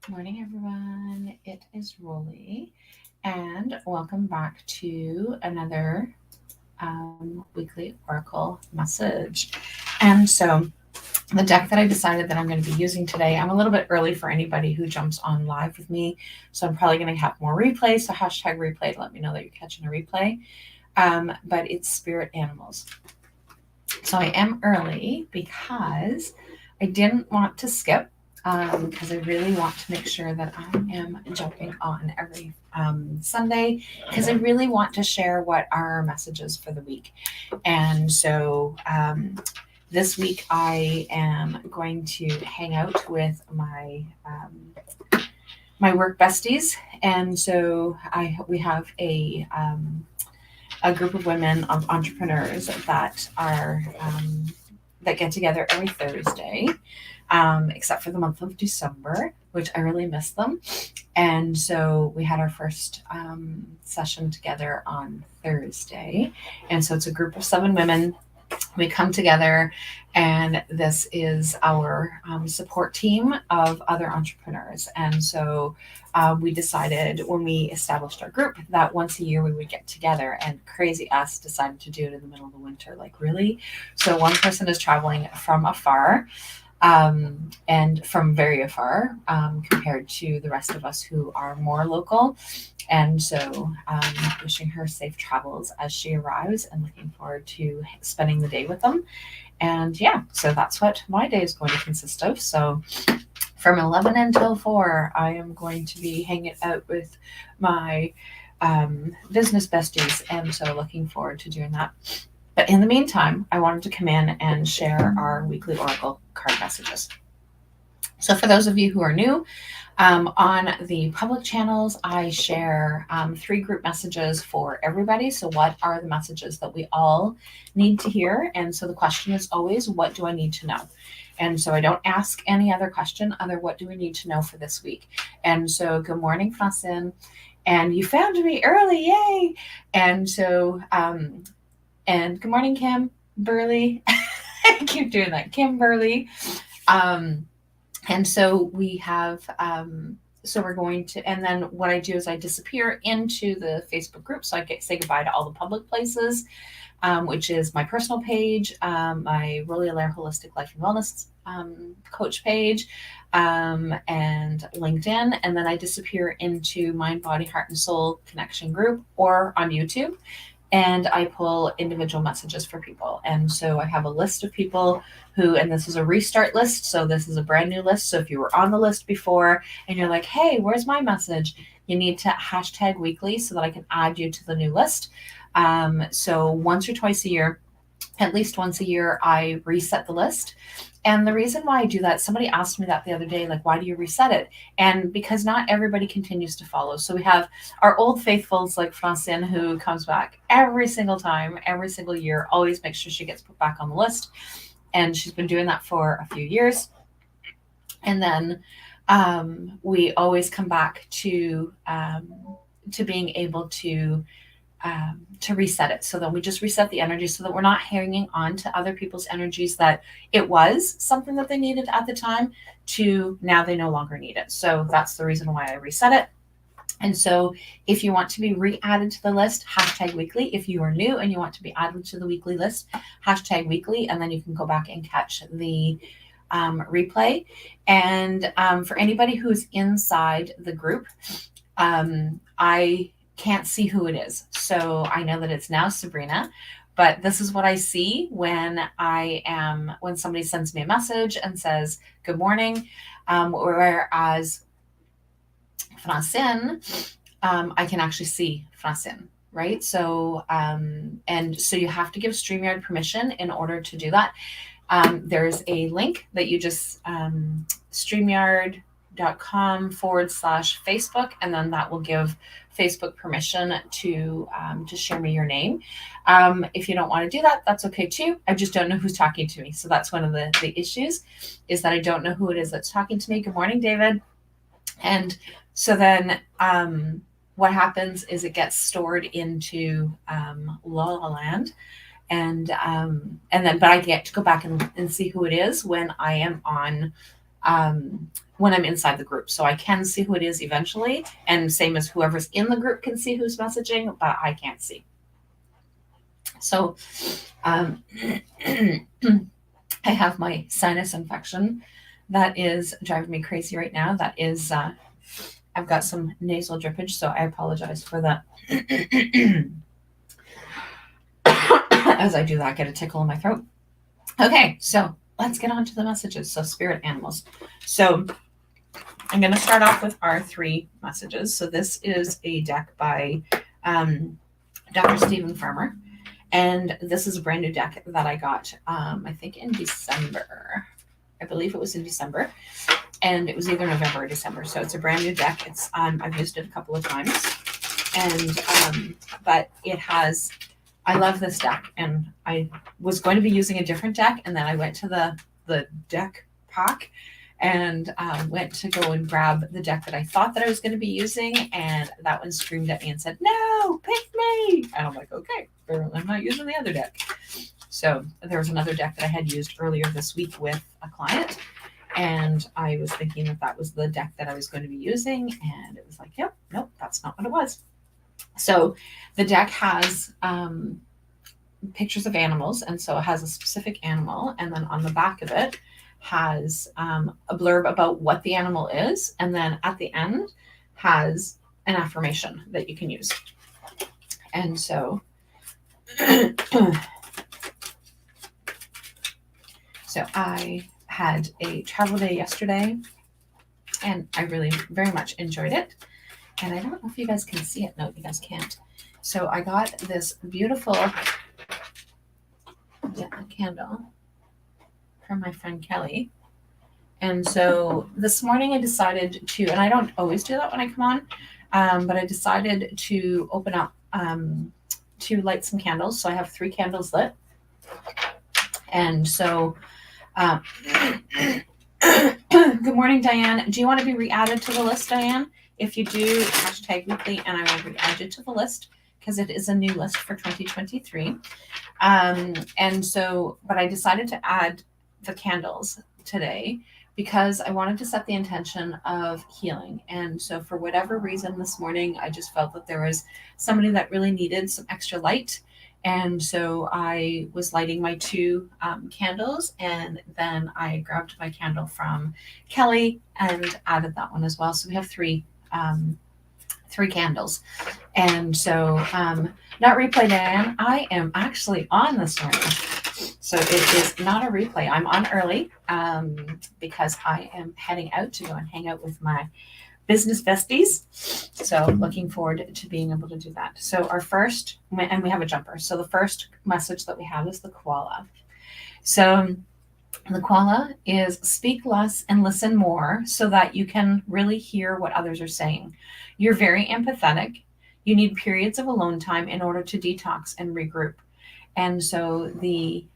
Morning, everyone. It is Rollie, and welcome back to another weekly Oracle message. And so, the deck that I decided that I'm going to be using today, I'm a little bit early for anybody who jumps on live with me, so I'm probably going to have more replays. So, hashtag replay to let me know that you're catching a replay. But it's spirit animals. So, I am early because I didn't want to skip because I really want to make sure that I am jumping on every Sunday because I really want to share what are our messages for the week. And so this week I am going to hang out with my work besties, and so we have a group of women of entrepreneurs that are that get together every Thursday, except for the month of December, which I really miss them. And so we had our first session together on Thursday. And so it's a group of 7 women. We come together, and this is our support team of other entrepreneurs. And so we decided when we established our group that once a year we would get together, and crazy us decided to do it in the middle of the winter. Like, really? So one person is traveling from afar, and from very afar, compared to the rest of us who are more local. And so, wishing her safe travels as she arrives and looking forward to spending the day with them. And yeah, so that's what my day is going to consist of. So, from 11 until 4, I am going to be hanging out with my business besties. And so, looking forward to doing that. But in the meantime, I wanted to come in and share our weekly Oracle card messages. So, for those of you who are new, on the public channels, I share 3 group messages for everybody. So, what are the messages that we all need to hear? And so, the question is always, what do I need to know? And so, I don't ask any other question other, what do we need to know for this week? And so, good morning, Francine. And you found me early, yay! And so, and good morning, Kim Burley. I keep doing that, Kim Burley. Um, and so we have, so we're going to, and then what I do is I disappear into the Facebook group. So I say goodbye to all the public places, which is my personal page, my Rollie Holistic Life and Wellness coach page, and LinkedIn. And then I disappear into Mind, Body, Heart, and Soul Connection group or on YouTube, and I pull individual messages for people. And so I have a list of people who, and this is a restart list. So this is a brand new list. So if you were on the list before and you're like, hey, where's my message? You need to hashtag weekly so that I can add you to the new list. So once or twice a year, at least once a year, I reset the list. And the reason why I do that, somebody asked me that the other day, like, why do you reset it? And because not everybody continues to follow. So we have our old faithfuls like Francine, who comes back every single time, every single year, always makes sure she gets put back on the list. And she's been doing that for a few years. And then we always come back to being able to reset it. So then we just reset the energy so that we're not hanging on to other people's energies that it was something that they needed at the time to now they no longer need it. So that's the reason why I reset it. And so if you want to be re-added to the list, hashtag weekly. If you are new and you want to be added to the weekly list, hashtag weekly, and then you can go back and catch the replay. And for anybody who's inside the group, I can't see who it is. So I know that it's now Sabrina, but this is what I see when when somebody sends me a message and says, good morning. Whereas Francine, I can actually see Francine, right? So, and so you have to give StreamYard permission in order to do that. There's a link that you just, StreamYard.com/Facebook, and then that will give Facebook permission to share me your name. If you don't want to do that, that's okay too. I just don't know who's talking to me. So that's one of the issues, is that I don't know who it is that's talking to me. Good morning, David. And so then what happens is it gets stored into La La Land. And then, but I get to go back and see who it is when I am on when I'm inside the group. So I can see who it is eventually, and same as whoever's in the group can see who's messaging, but I can't see. So I have my sinus infection that is driving me crazy right now. That is, I've got some nasal drippage, so I apologize for that. As I do that, get a tickle in my throat. Okay, so let's get on to the messages. So spirit animals. So I'm going to start off with our 3 messages. So this is a deck by Dr. Stephen Farmer. And this is a brand new deck that I got, I think in December. I believe it was in December. And it was either November or December. So it's a brand new deck. It's I've used it a couple of times. And but it has, I love this deck. And I was going to be using a different deck. And then I went to the deck pack and went to go and grab the deck that I thought that I was going to be using, and that one screamed at me and said, "No, pick me!" And I'm like, okay, I'm not using the other deck. So there was another deck that I had used earlier this week with a client, and I was thinking that that was the deck that I was going to be using, and it was like, yep, nope, that's not what it was. So the deck has pictures of animals, and so it has a specific animal, and then on the back of it has a blurb about what the animal is, and then at the end has an affirmation that you can use. And so so I had a travel day yesterday, and I really very much enjoyed it. And I don't know if you guys can see it. No, you guys can't. So I got this beautiful candle from my friend Kelly. And so this morning I decided to, and I don't always do that when I come on, but I decided to open up to light some candles. So I have 3 candles lit. And so, good morning, Diane. Do you want to be re-added to the list, Diane? If you do, hashtag weekly, and I will re-add you to the list because it is a new list for 2023. And so, but I decided to add the candles today because I wanted to set the intention of healing. And so for whatever reason this morning, I just felt that there was somebody that really needed some extra light. And so I was lighting my 2 candles, and then I grabbed my candle from Kelly and added that one as well. So we have 3 candles. And so, not replay, Diane. I am actually on this morning. So it is not a replay. I'm on early because I am heading out to go and hang out with my business besties. So looking forward to being able to do that. So our first, and we have a jumper. So the first message that we have is the koala. So the koala is speak less and listen more so that you can really hear what others are saying. You're very empathetic. You need periods of alone time in order to detox and regroup. And so the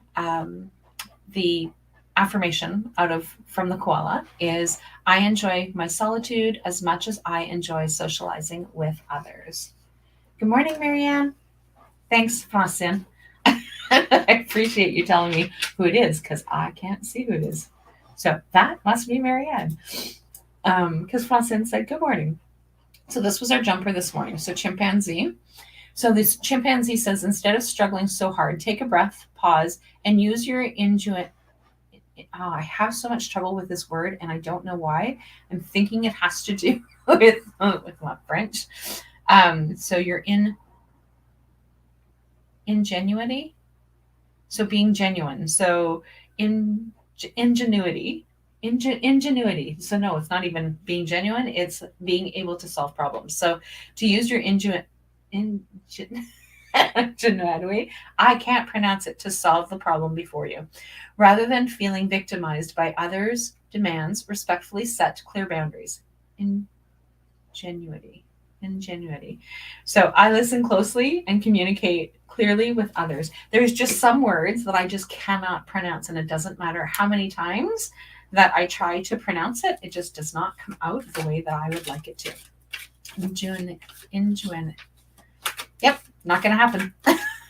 affirmation from the koala is, I enjoy my solitude as much as I enjoy socializing with others. Good morning, Marianne. Thanks, Faustin. I appreciate you telling me who it is because I can't see who it is. So that must be Marianne. Because Faustin said good morning. So this was our jumper this morning. So chimpanzee. So this chimpanzee says, instead of struggling so hard, take a breath, pause, and use your intuition. Oh, I have so much trouble with this word, and I don't know why. I'm thinking it has to do with what, French. So you're ingenuity. So being genuine. So ingenuity. So no, it's not even being genuine. It's being able to solve problems. So to use your ingenuity, I can't pronounce it, to solve the problem before you. Rather than feeling victimized by others' demands, respectfully set clear boundaries. Ingenuity. So I listen closely and communicate clearly with others. There's just some words that I just cannot pronounce, and it doesn't matter how many times that I try to pronounce it, it just does not come out the way that I would like it to. Ingenuine. Yep, not gonna happen.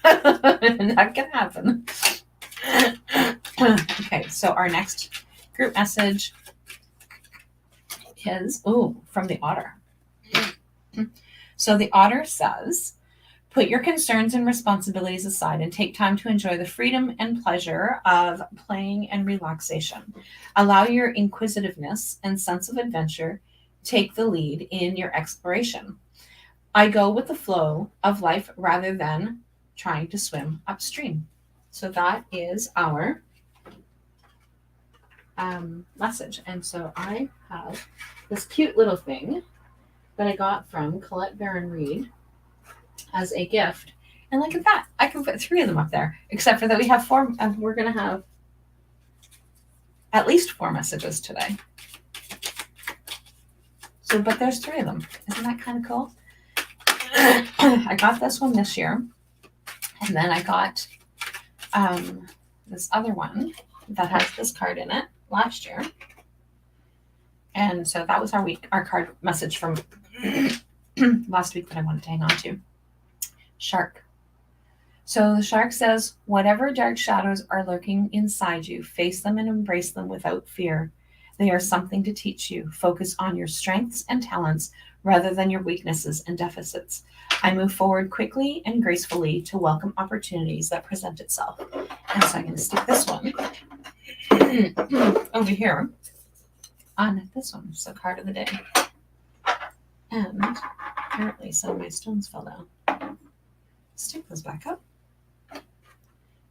Not gonna happen. Okay, so our next group message is, from the otter. So the otter says, put your concerns and responsibilities aside and take time to enjoy the freedom and pleasure of playing and relaxation. Allow your inquisitiveness and sense of adventure take the lead in your exploration. I go with the flow of life rather than trying to swim upstream. So that is our message. And so I have this cute little thing that I got from Colette Baron Reed as a gift. And look at that. I can put 3 of them up there, except for that we have 4. We're going to have at least 4 messages today. So, but there's 3 of them. Isn't that kind of cool? I got this one this year. And then I got this other one that has this card in it last year. And so that was our card message from last week that I wanted to hang on to. Shark. So the shark says, whatever dark shadows are lurking inside you, face them and embrace them without fear. They are something to teach you. Focus on your strengths and talents rather than your weaknesses and deficits. I move forward quickly and gracefully to welcome opportunities that present itself. And so I'm going to stick this one over here on this one. So card of the day. And apparently some of my stones fell down. Stick those back up.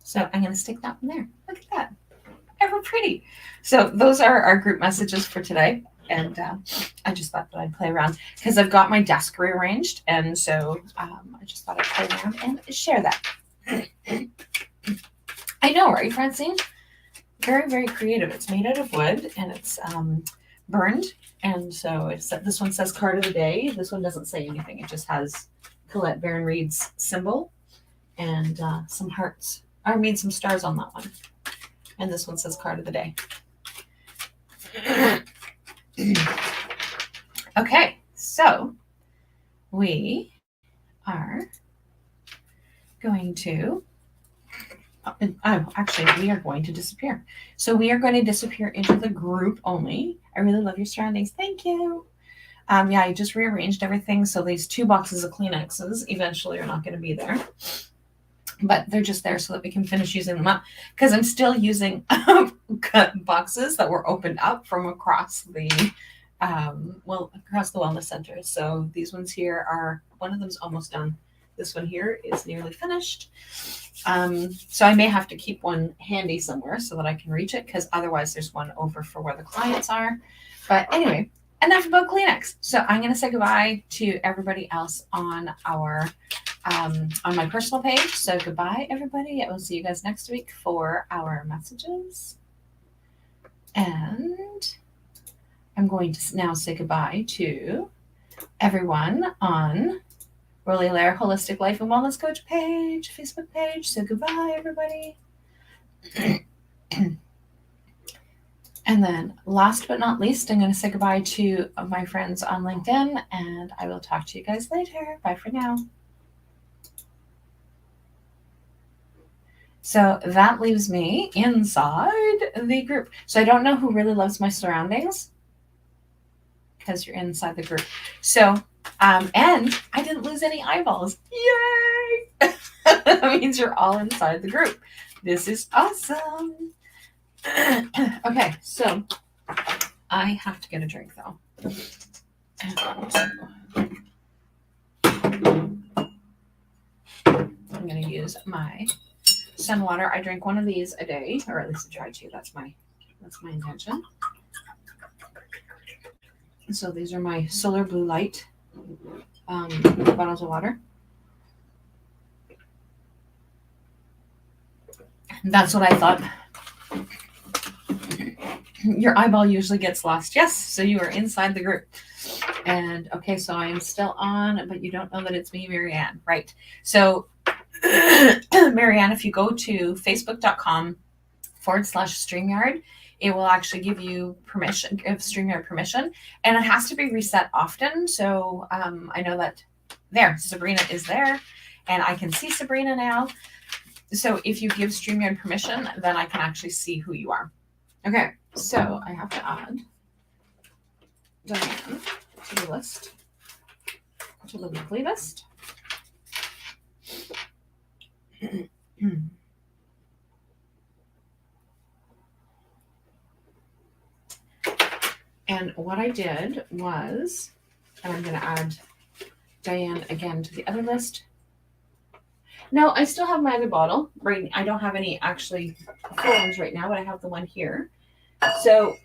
So I'm going to stick that one there. Look at that. Ever pretty. So those are our group messages for today. And I just thought that I'd play around because I've got my desk rearranged. And so I just thought I'd play around and share that. I know, right, Francine? Very, very creative. It's made out of wood and it's burned. And so this one says card of the day. This one doesn't say anything. It just has Colette Baron Reed's symbol and some hearts. I made some stars on that one. And this one says card of the day. Okay, so we are going to, we are going to disappear. So we are going to disappear into the group only. I really love your surroundings. Thank you. Yeah, I just rearranged everything. So these 2 boxes of Kleenexes eventually are not going to be there. But they're just there so that we can finish using them up. Because I'm still using boxes that were opened up from across the across the wellness center. So these ones here are, one of them's almost done. This one here is nearly finished. So I may have to keep one handy somewhere so that I can reach it, because otherwise there's one over for where the clients are. But anyway, enough about Kleenex. So I'm going to say goodbye to everybody else on our on my personal page. So goodbye, everybody. I will see you guys next week for our messages. And I'm going to now say goodbye to everyone on Rollie Holistic Life and Wellness Coach page, Facebook page. So goodbye, everybody. And then last but not least, I'm going to say goodbye to my friends on LinkedIn, and I will talk to you guys later. Bye for now. So that leaves me inside the group. So I don't know who really loves my surroundings, because you're inside the group. So, and I didn't lose any eyeballs. Yay! That means you're all inside the group. This is awesome. Okay, so I have to get a drink though. I'm going to use my sun water. I drink one of these a day, or at least I try to. That's my intention. So these are my Solar Blue Light bottles of water. That's what I thought. Your eyeball usually gets lost. Yes, so you are inside the group. And okay, so I am still on, but you don't know that it's me, Marianne. Right. So Marianne, if you go to facebook.com/StreamYard, it will actually give you permission, give StreamYard permission, and it has to be reset often. So I know that there, Sabrina is there, and I can see Sabrina now. So if you give StreamYard permission, then I can actually see who you are. Okay, so I have to add Diane to the list, to the weekly list. And what I did was, and I'm going to add Diane again to the other list. No, I still have my other bottle. Right, I don't have any actually full ones right now, but I have the one here. So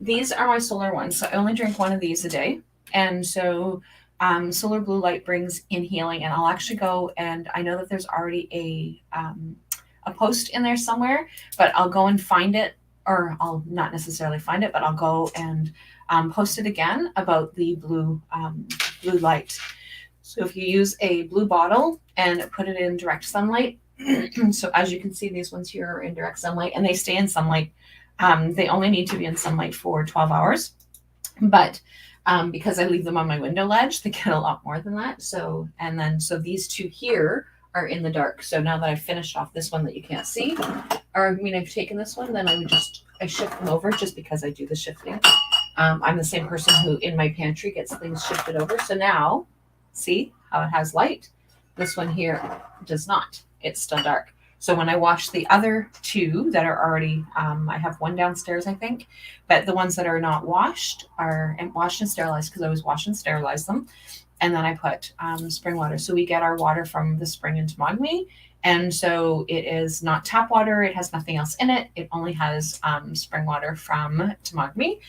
these are my solar ones. So I only drink one of these a day. And so solar blue light brings in healing. And I'll actually go, and I know that there's already a post in there somewhere, but I'll go and find it, or I'll not necessarily find it, but I'll go and post it again about the blue light. So if you use a blue bottle and put it in direct sunlight, so as you can see, these ones here are in direct sunlight and they stay in sunlight. They only need to be in sunlight for 12 hours, but because I leave them on my window ledge, they get a lot more than that. So these two here are in the dark. So now that I've finished off this one that you can't see, or I mean, I've taken this one, then I shift them over just because I do the shifting. I'm the same person who in my pantry gets things shifted over. So now, see how it has light? This one here does not. It's still dark. So when I wash the other two that are already, I have one downstairs, I think, but the ones that are not washed are washed and sterilized because I always wash and sterilize them. And then I put spring water. So we get our water from the spring in Tamagami. And so it is not tap water. It has nothing else in it. It only has spring water from Tamagami.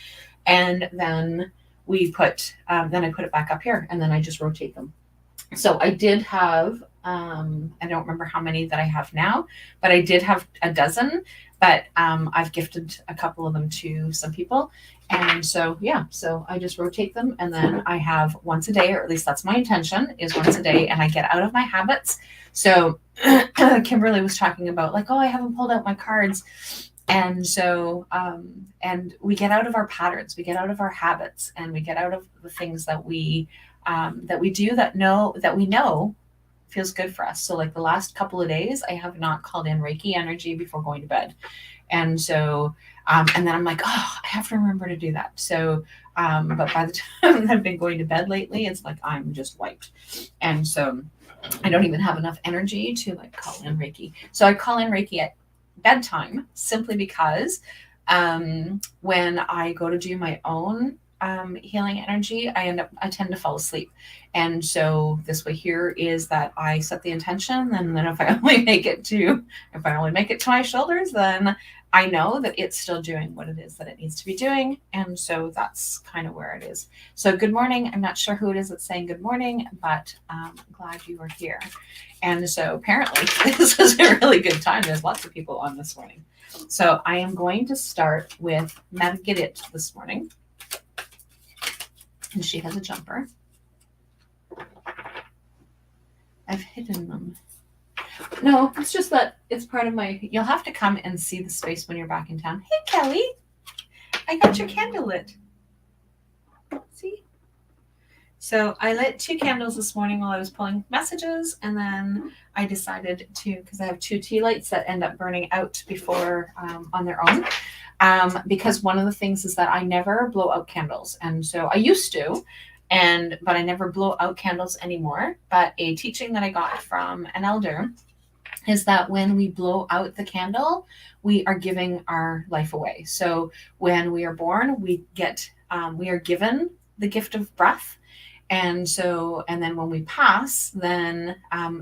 And then then I put it back up here and then I just rotate them. So I did have, I don't remember how many that I have now, but I did have a dozen, but I've gifted a couple of them to some people. And so, yeah, so I just rotate them and then I have once a day, or at least that's my intention, is once a day, and I get out of my habits. So Kimberly was talking about like, oh, I haven't pulled out my cards. And so, and we get out of our patterns, we get out of our habits, and we get out of the things that we do that we know feels good for us. So like the last couple of days, I have not called in Reiki energy before going to bed. And so, and then I'm like, oh, I have to remember to do that. So, but by the time I've been going to bed lately, it's like, I'm just wiped. And so I don't even have enough energy to like call in Reiki. So I call in Reiki at bedtime simply because when I go to do my own healing energy, I tend to fall asleep. And so this way here is that I set the intention, and then if I only make it to my shoulders, then I know that it's still doing what it is that it needs to be doing. And so that's kind of where it is. So good morning. I'm not sure who it is that's saying good morning, but I'm glad you were here. And so apparently this is a really good time. There's lots of people on this morning. So I am going to start with Margaret this morning. And she has a jumper. I've hidden them. No, it's just that it's part of my, you'll have to come and see the space when you're back in town. Hey, Kelly, I got your candle lit. See? So I lit 2 candles this morning while I was pulling messages, and then I decided to, because I have 2 tea lights that end up burning out before on their own. Because one of the things is that I never blow out candles. And so I used to, but I never blow out candles anymore. But a teaching that I got from an elder is that when we blow out the candle, we are giving our life away. So when we are born, we are given the gift of breath. And then when we pass, then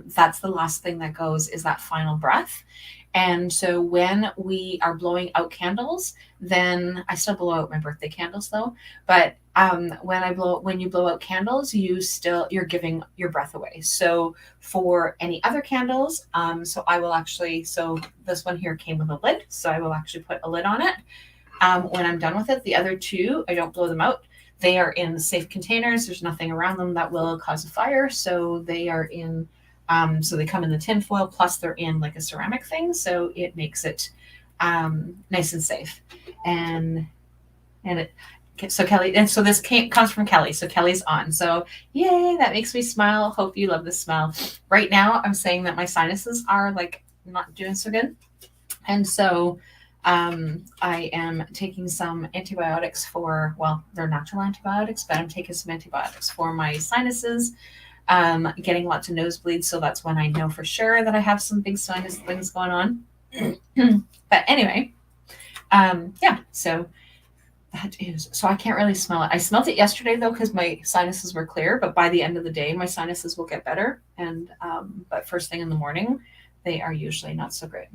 that's the last thing that goes, is that final breath. And so when we are blowing out candles, then I still blow out my birthday candles though. But when you blow out candles, you're giving your breath away. So for any other candles, so this one here came with a lid. So I will actually put a lid on it. When I'm done with it, the other 2, I don't blow them out. They are in safe containers. There's nothing around them that will cause a fire. So they are in, so they come in the tin foil, plus they're in like a ceramic thing. So it makes it nice and safe. So Kelly, and so this comes from Kelly. So Kelly's on. So yay, that makes me smile. Hope you love this smell. Right now, I'm saying that my sinuses are like not doing so good. And so I am taking some antibiotics for, well, they're natural antibiotics, but I'm taking some antibiotics for my sinuses, getting lots of nosebleeds. So that's when I know for sure that I have some big sinus things going on. But anyway, yeah, so that is, so I can't really smell it. I smelled it yesterday though, because my sinuses were clear, but by the end of the day, my sinuses will get better. And, but first thing in the morning, they are usually not so great.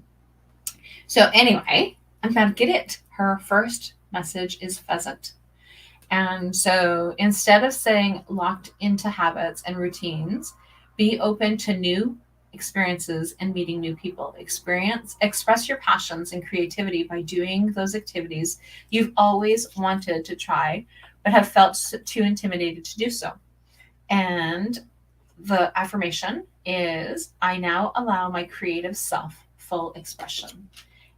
So anyway, I'm going to get it. Her first message is pheasant. And so instead of saying locked into habits and routines, be open to new experiences and meeting new people. Express your passions and creativity by doing those activities you've always wanted to try, but have felt too intimidated to do so. And the affirmation is I now allow my creative self full expression.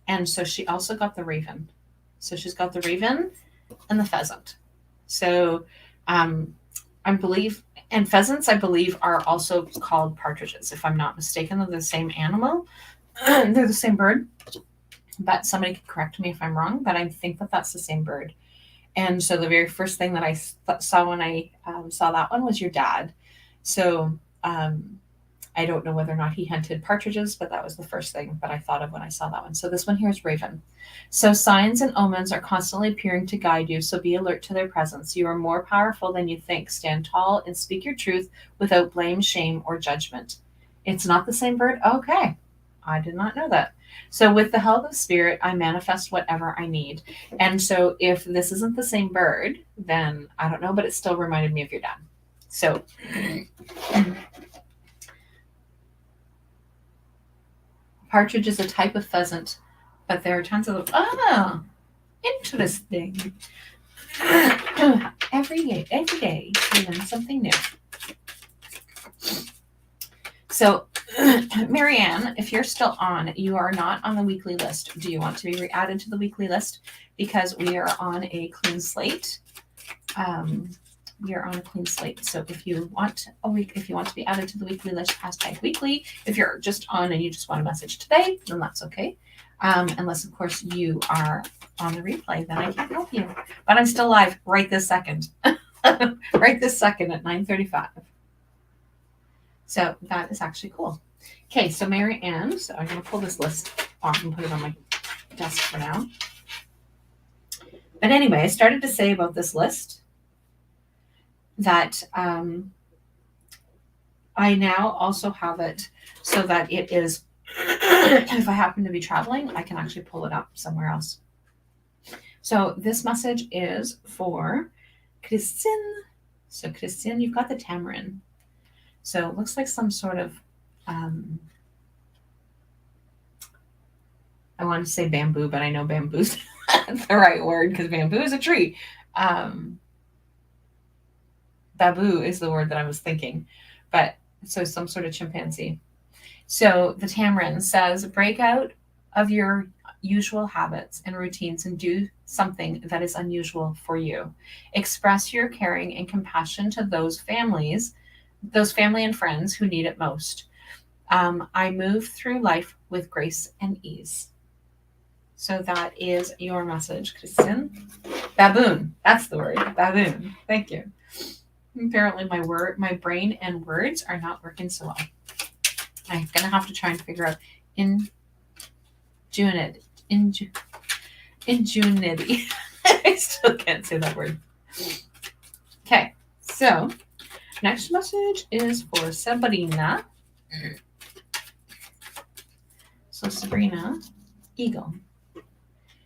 And so she also got the raven. So she's got the raven and the pheasant. So I believe, and pheasants, I believe, are also called partridges, if I'm not mistaken. They're the same animal. They're the same bird. But somebody can correct me if I'm wrong, but I think that that's the same bird. And so the very first thing that I saw when I saw that one was your dad. So I don't know whether or not he hunted partridges, but that was the first thing that I thought of when I saw that one. So this one here is raven. So signs and omens are constantly appearing to guide you, so be alert to their presence. You are more powerful than you think. Stand tall and speak your truth without blame, shame, or judgment. It's not the same bird? Okay. I did not know that. So with the help of spirit, I manifest whatever I need. And so if this isn't the same bird, then I don't know, but it still reminded me of your dad. So partridge is a type of pheasant, but there are tons of them. Ah, interesting. Every day, you learn something new. So, Marianne, if you're still on, you are not on the weekly list. Do you want to be re-added to the weekly list? Because we are on a clean slate. We are on a clean slate. So if you want to be added to the weekly list, #weekly. If you're just on and you just want a message today, then that's okay. Unless of course you are on the replay, then I can't help you. But I'm still live right this second. Right this second at 9:35. So that is actually cool. Okay, so Mary Ann, so I'm going to pull this list off and put it on my desk for now. But anyway, I started to say about this list that I now also have it so that it is, if I happen to be traveling, I can actually pull it up somewhere else. So this message is for Christine. So Christine, you've got the tamarind. So it looks like some sort of, I want to say bamboo, but I know bamboo's the right word because bamboo is a tree. Babu is the word that I was thinking, but so some sort of chimpanzee. So the tamarind says, break out of your usual habits and routines and do something that is unusual for you. Express your caring and compassion to those family and friends who need it most. I move through life with grace and ease. So that is your message, Christine. Baboon. That's the word. Baboon. Thank you. Apparently my brain and words are not working so well. I'm gonna have to try and figure out ingenuity. I still can't say that word. Okay, so next message is for Sabrina. So Sabrina, eagle.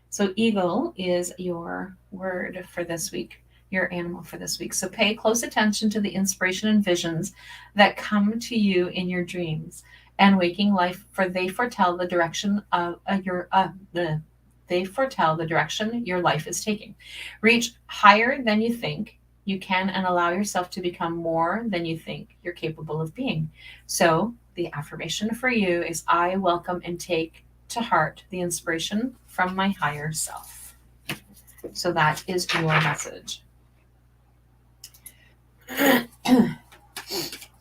So eagle is your word for this week, your animal for this week. So pay close attention to the inspiration and visions that come to you in your dreams and waking life, for they foretell the direction of your life is taking. Reach higher than you think you can and allow yourself to become more than you think you're capable of being. So the affirmation for you is I welcome and take to heart the inspiration from my higher self. So that is your message.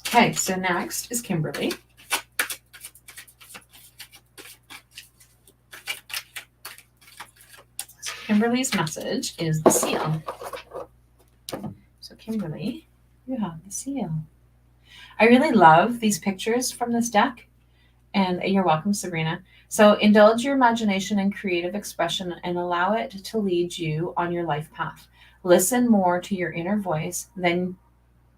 Okay, so next is Kimberly. Kimberly's message is the seal. So Kimberly, you have the seal. I really love these pictures from this deck. And you're welcome, Sabrina. So indulge your imagination and creative expression and allow it to lead you on your life path. Listen more to your inner voice than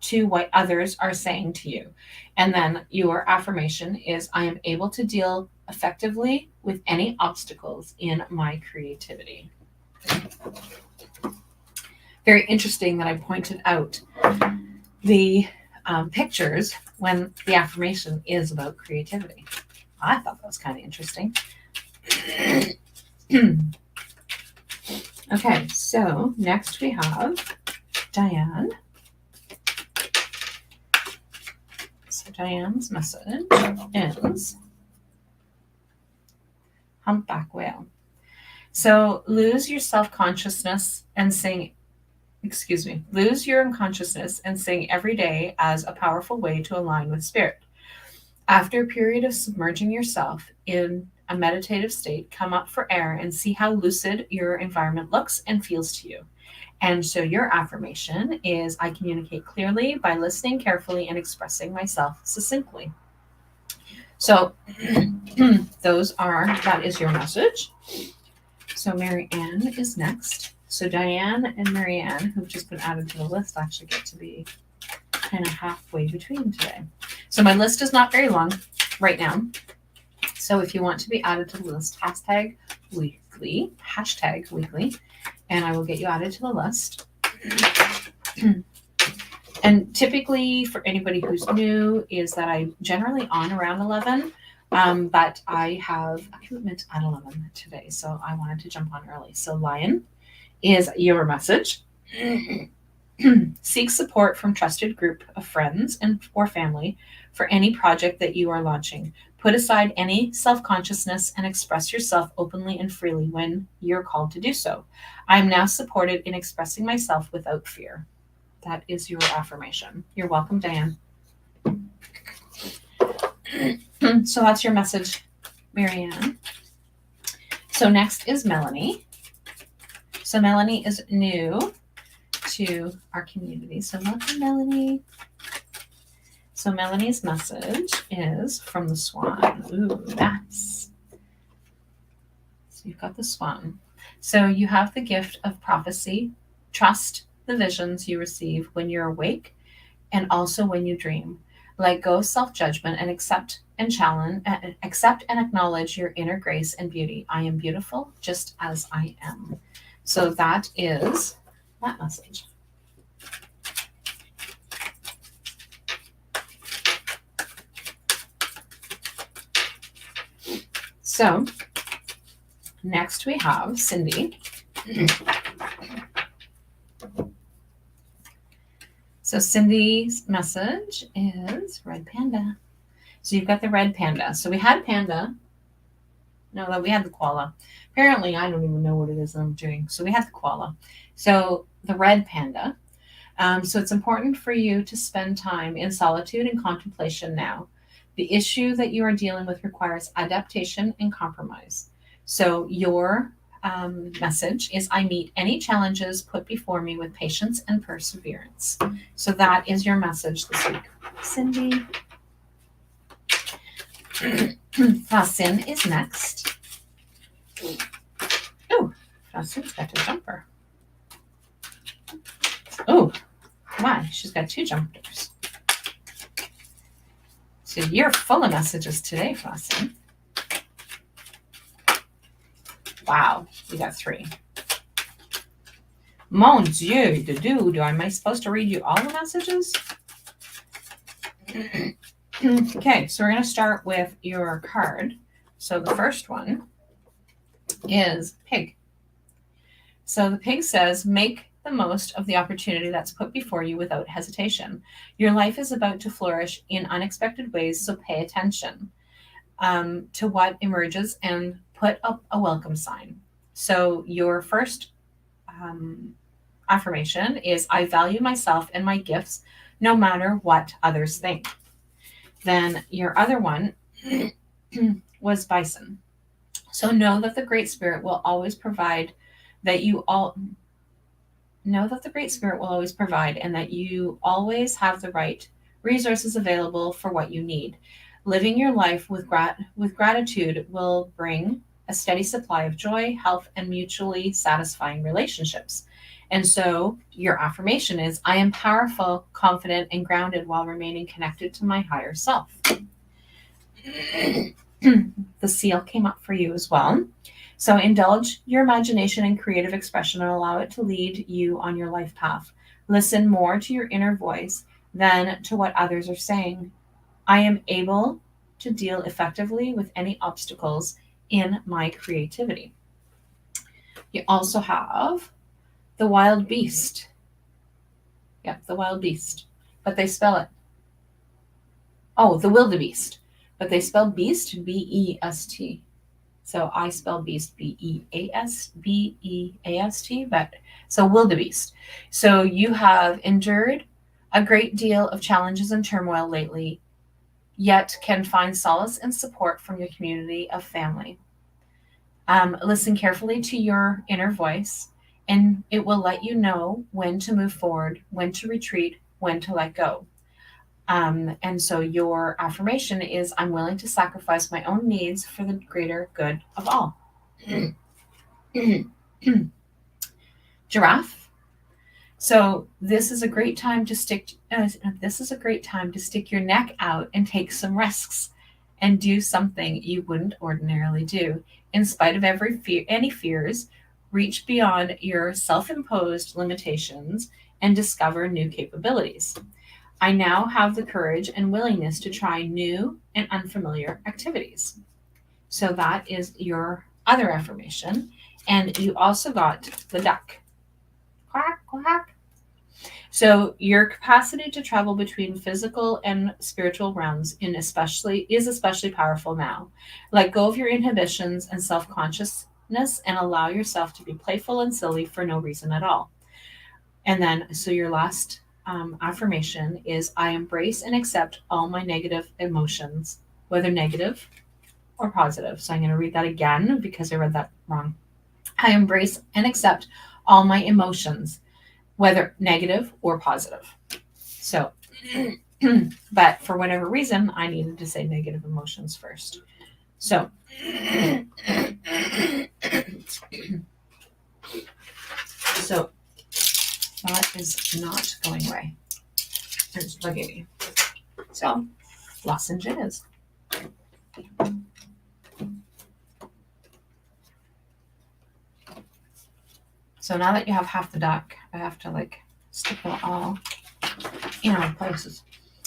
to what others are saying to you. And then your affirmation is, I am able to deal effectively with any obstacles in my creativity. Very interesting that I pointed out the pictures when the affirmation is about creativity. I thought that was kind of interesting. Okay, so next we have Diane. So Diane's message is humpback whale. So lose your self-consciousness and sing, lose your unconsciousness and sing every day as a powerful way to align with spirit. After a period of submerging yourself in a meditative state, come up for air and see how lucid your environment looks and feels to you. And so your affirmation is, I communicate clearly by listening carefully and expressing myself succinctly. So that is your message. So Mary Ann is next. So Diane and Mary Ann, who've just been added to the list, actually get to be kind of halfway between today. So my list is not very long right now. So if you want to be added to the list, hashtag weekly, and I will get you added to the list. And typically for anybody who's new is that I'm generally on around 11, but I have a commitment at 11 today, so I wanted to jump on early. So Lion is your message. Seek support from trusted group of friends or family for any project that you are launching. Put aside any self-consciousness and express yourself openly and freely when you're called to do so. I am now supported in expressing myself without fear. That is your affirmation. You're welcome, Diane. So that's your message, Marianne. So next is Melanie. So Melanie is new to our community. So welcome, Melanie. So Melanie's message is from the swan. Ooh, nice. So you've got the swan. So you have the gift of prophecy. Trust the visions you receive when you're awake and also when you dream. Let go of self-judgment and accept and acknowledge your inner grace and beauty. I am beautiful just as I am. So that is that message. So next we have Cindy. So Cindy's message is red panda. So you've got the red panda. So we had panda. No, we had the koala. Apparently, I don't even know what it is that I'm doing. So we had the koala. So the red panda. So it's important for you to spend time in solitude and contemplation now. The issue that you are dealing with requires adaptation and compromise. So your message is, I meet any challenges put before me with patience and perseverance. So that is your message this week. Cindy. Fasin is next. Oh, Fasin's got a jumper. Oh, my, she's got two jumpers. So you're full of messages today, Fasin. Wow, we got three. Mon Dieu, de dude, am I supposed to read you all the messages? Okay, so we're going to start with your card. So the first one is pig. So the pig says, make the most of the opportunity that's put before you without hesitation. Your life is about to flourish in unexpected ways, so pay attention to what emerges and put up a welcome sign. So your first affirmation is, I value myself and my gifts no matter what others think. Then your other one was bison. So know that the Great Spirit will always provide that you all know that the Great Spirit will always provide, and that you always have the right resources available for what you need. Living your life with gratitude will bring a steady supply of joy, health, and mutually satisfying relationships. And so your affirmation is, I am powerful, confident, and grounded while remaining connected to my higher self. The seal came up for you as well. So indulge your imagination and creative expression and allow it to lead you on your life path. Listen more to your inner voice than to what others are saying. I am able to deal effectively with any obstacles in my creativity. You also have the wild beast. Yep, the wild beast. But they spell it. Oh, the wildebeest. But they spell beast B-E-S-T. So I spell beast B-E-A-S-B-E-A-S-T. But so wildebeest. So you have endured a great deal of challenges and turmoil lately, yet can find solace and support from your community of family. Listen carefully to your inner voice, and it will let you know when to move forward, when to retreat, when to let go. And so your affirmation is, I'm willing to sacrifice my own needs for the greater good of all. Giraffe. So this is a great time to stick your neck out and take some risks and do something you wouldn't ordinarily do. In spite of any fears, reach beyond your self-imposed limitations and discover new capabilities. I now have the courage and willingness to try new and unfamiliar activities. So that is your other affirmation. And you also got the duck. Quack, quack. So your capacity to travel between physical and spiritual realms is especially powerful now. Let go of your inhibitions and self-consciousness and allow yourself to be playful and silly for no reason at all. And then, so your last affirmation is, I embrace and accept all my negative emotions, whether negative or positive. So I'm going to read that again because I read that wrong. I embrace and accept all my emotions, whether negative or positive. So, but for whatever reason, I needed to say negative emotions first. So, so that is not going away. There's spaghetti. So, lozenge it is. So now that you have half the duck, I have to stick them all in our places.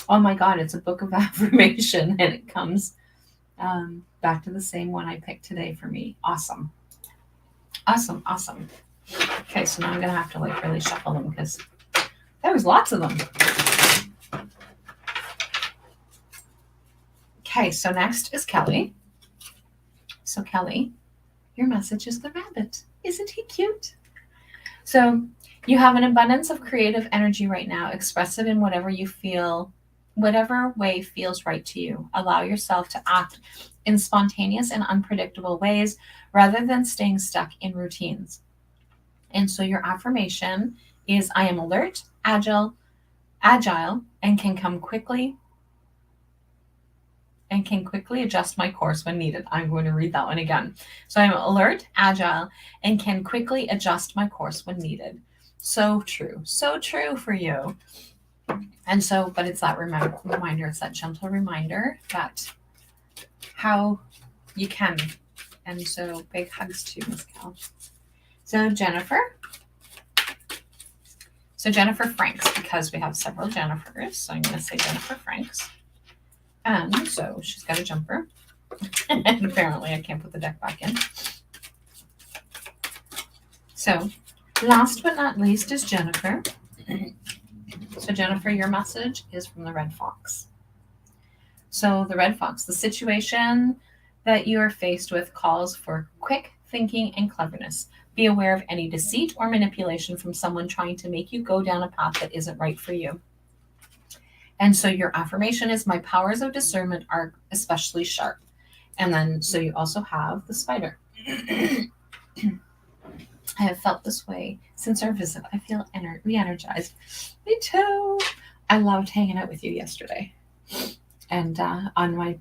Oh my God, it's a book of affirmation, and it comes back to the same one I picked today for me. Awesome. Awesome, awesome. Okay, so now I'm going to have to really shuffle them because there was lots of them. Okay, so next is Kelly. So Kelly, your message is the rabbit. Isn't he cute? So you have an abundance of creative energy right now. Express it in whatever way feels right to you. Allow yourself to act in spontaneous and unpredictable ways rather than staying stuck in routines. And so your affirmation is, I am alert, agile, and can quickly adjust my course when needed. I'm going to read that one again. So I'm alert, agile, and can quickly adjust my course when needed. So true for you. And so, but it's that reminder, it's that gentle reminder that how you can. And so big hugs to Miss Cal. So Jennifer Franks, because we have several Jennifers. So I'm going to say Jennifer Franks. And so she's got a jumper. And apparently I can't put the deck back in. So last but not least is Jennifer. So Jennifer, your message is from the Red Fox. So the Red Fox, the situation that you are faced with calls for quick thinking and cleverness. Be aware of any deceit or manipulation from someone trying to make you go down a path that isn't right for you. And so your affirmation is, my powers of discernment are especially sharp. And then, so you also have the spider. I have felt this way since our visit. I feel re-energized. Me too. I loved hanging out with you yesterday. And when I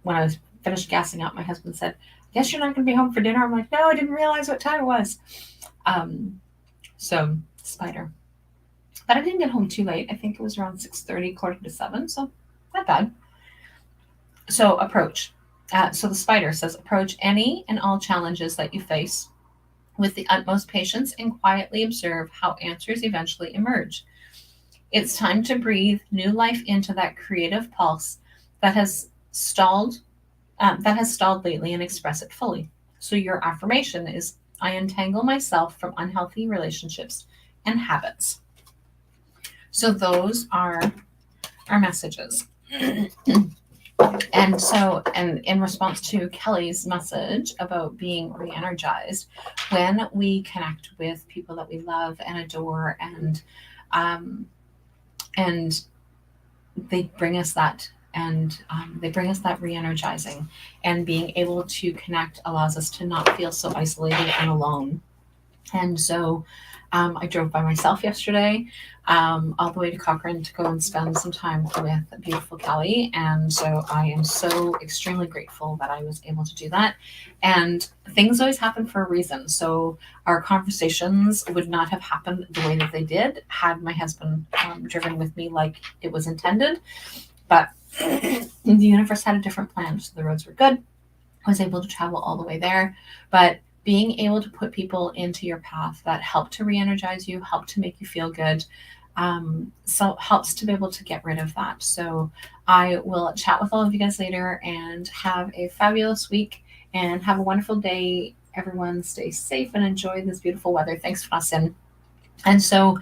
was finished gassing out, my husband said, "Guess you're not going to be home for dinner." I'm like, "No, I didn't realize what time it was." So spider, but I didn't get home too late. I think it was around 6:30, quarter to 7. So not bad. So approach. So the spider says, approach any and all challenges that you face with the utmost patience and quietly observe how answers eventually emerge. It's time to breathe new life into that creative pulse that has stalled lately and express it fully. So your affirmation is, I untangle myself from unhealthy relationships and habits. So those are our messages. And in response to Kelly's message about being re-energized, when we connect with people that we love and adore, and they bring us that, they bring us that re-energizing, and being able to connect allows us to not feel so isolated and alone. And so I drove by myself yesterday, all the way to Cochrane to go and spend some time with beautiful Kelly. And so I am so extremely grateful that I was able to do that. And things always happen for a reason. So our conversations would not have happened the way that they did had my husband driven with me like it was intended. But the universe had a different plan. So the roads were good. I was able to travel all the way there. But being able to put people into your path that help to re-energize you, help to make you feel good, so helps to be able to get rid of that. So I will chat with all of you guys later, and have a fabulous week and have a wonderful day. Everyone stay safe and enjoy this beautiful weather. Thanks, Fasin. And so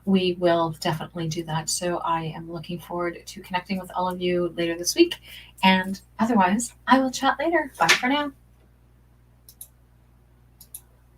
we will definitely do that. So I am looking forward to connecting with all of you later this week. And otherwise, I will chat later. Bye for now.